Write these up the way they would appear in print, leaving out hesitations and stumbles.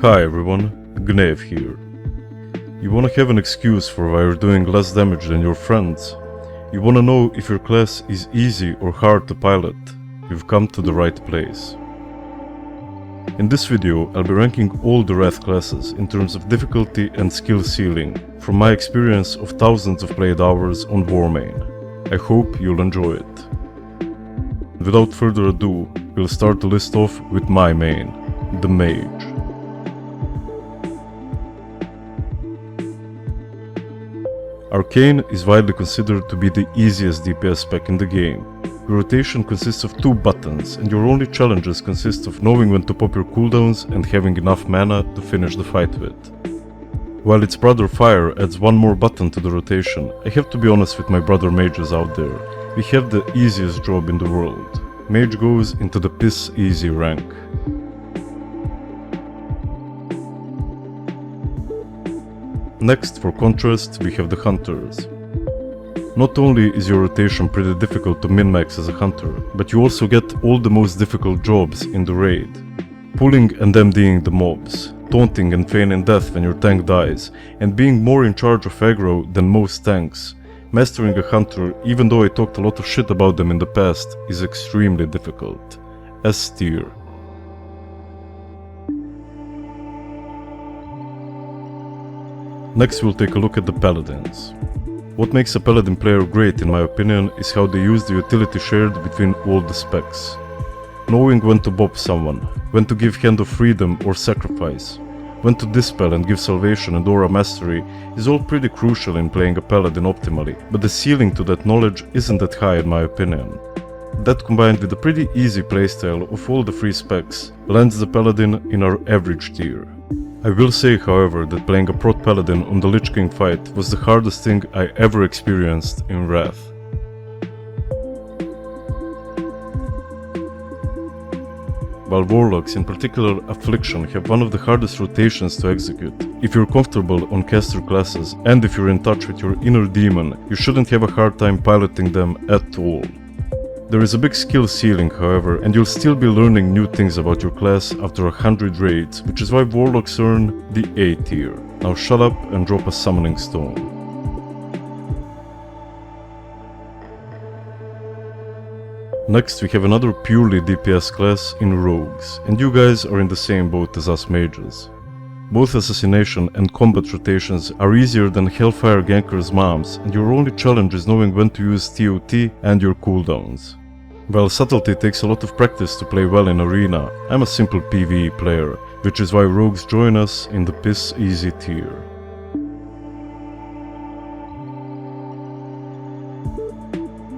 Hi everyone, Gnev here. You wanna have an excuse for why you're doing less damage than your friends? You wanna know if your class is easy or hard to pilot? You've come to the right place. In this video, I'll be ranking all the Wrath classes in terms of difficulty and skill ceiling, from my experience of thousands of played hours on Warmain. I hope you'll enjoy it. Without further ado, we'll start the list off with my main, the Mage. Arcane is widely considered to be the easiest DPS spec in the game. Your rotation consists of 2 buttons, and your only challenges consist of knowing when to pop your cooldowns and having enough mana to finish the fight with. While its brother Fire adds 1 more button to the rotation, I have to be honest with my brother mages out there. We have the easiest job in the world. Mage goes into the piss easy rank. Next, for contrast, we have the Hunters. Not only is your rotation pretty difficult to min-max as a Hunter, but you also get all the most difficult jobs in the raid. Pulling and MDing the mobs, taunting and feigning death when your tank dies, and being more in charge of aggro than most tanks. Mastering a Hunter, even though I talked a lot of shit about them in the past, is extremely difficult. S tier. Next we'll take a look at the Paladins. What makes a Paladin player great in my opinion is how they use the utility shared between all the specs. Knowing when to bop someone, when to give Hand of Freedom or Sacrifice, when to Dispel and give Salvation and Aura Mastery is all pretty crucial in playing a Paladin optimally, but the ceiling to that knowledge isn't that high in my opinion. That combined with a pretty easy playstyle of all the free specs lands the Paladin in our average tier. I will say, however, that playing a prot Paladin on the Lich King fight was the hardest thing I ever experienced in Wrath. While Warlocks, in particular Affliction, have one of the hardest rotations to execute. If you're comfortable on caster classes and if you're in touch with your inner demon, you shouldn't have a hard time piloting them at all. There is a big skill ceiling, however, and you'll still be learning new things about your class after 100 raids, which is why Warlocks earn the A tier. Now shut up and drop a summoning stone. Next we have another purely DPS class in Rogues, and you guys are in the same boat as us mages. Both assassination and combat rotations are easier than Hellfire Ganker's moms, and your only challenge is knowing when to use TOT and your cooldowns. While subtlety takes a lot of practice to play well in Arena, I'm a simple PvE player, which is why Rogues join us in the piss easy tier.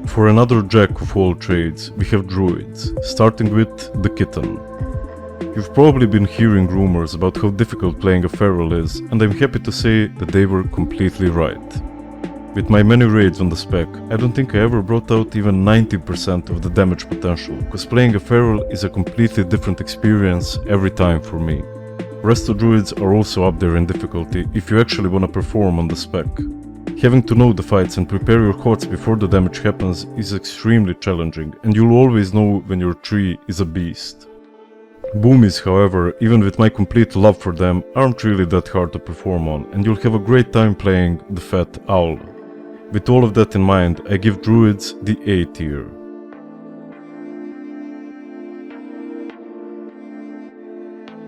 For another jack of all trades, we have Druids, starting with the Kitten. You've probably been hearing rumors about how difficult playing a Feral is, and I'm happy to say that they were completely right. With my many raids on the spec, I don't think I ever brought out even 90% of the damage potential, cause playing a Feral is a completely different experience every time for me. Resto Druids are also up there in difficulty if you actually wanna perform on the spec. Having to know the fights and prepare your HOTS before the damage happens is extremely challenging, and you'll always know when your tree is a beast. Boomies, however, even with my complete love for them, aren't really that hard to perform on, and you'll have a great time playing the Fat Owl. With all of that in mind, I give Druids the A tier.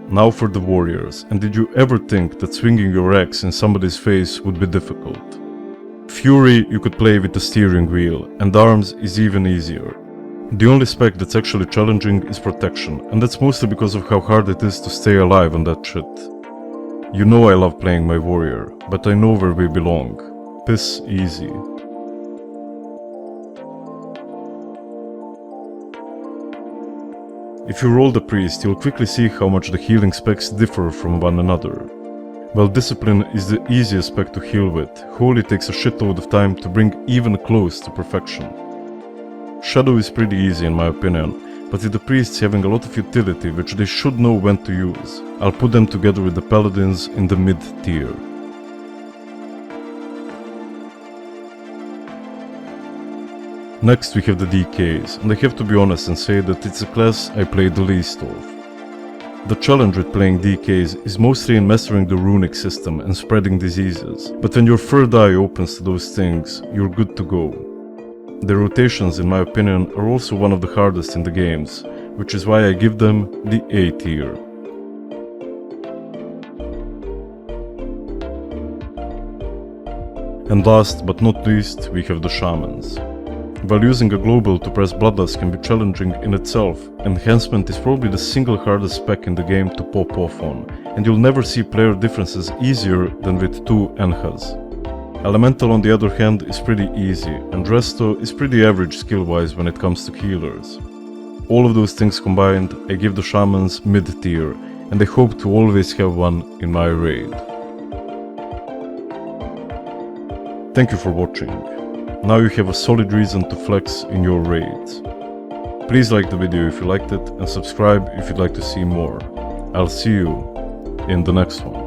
Now for the Warriors, and did you ever think that swinging your axe in somebody's face would be difficult? Fury you could play with the steering wheel, and Arms is even easier. The only spec that's actually challenging is Protection, and that's mostly because of how hard it is to stay alive on that shit. You know I love playing my Warrior, but I know where we belong. Piss easy. If you roll the Priest, you'll quickly see how much the healing specs differ from one another. While Discipline is the easiest spec to heal with, Holy takes a shitload of time to bring even close to perfection. Shadow is pretty easy in my opinion, but with the Priests having a lot of utility which they should know when to use, I'll put them together with the Paladins in the mid tier. Next we have the DKs, and I have to be honest and say that it's a class I play the least of. The challenge with playing DKs is mostly in mastering the runic system and spreading diseases, but when your third eye opens to those things, you're good to go. The rotations, in my opinion, are also one of the hardest in the games, which is why I give them the A tier. And last but not least, we have the Shamans. While using a global to press Bloodlust can be challenging in itself, Enhancement is probably the single hardest spec in the game to pop off on, and you'll never see player differences easier than with 2 Enhas. Elemental on the other hand is pretty easy, and Resto is pretty average skill-wise when it comes to healers. All of those things combined, I give the Shamans mid-tier, and I hope to always have one in my raid. Thank you for watching. Now you have a solid reason to flex in your raids. Please like the video if you liked it and subscribe if you'd like to see more. I'll see you in the next one.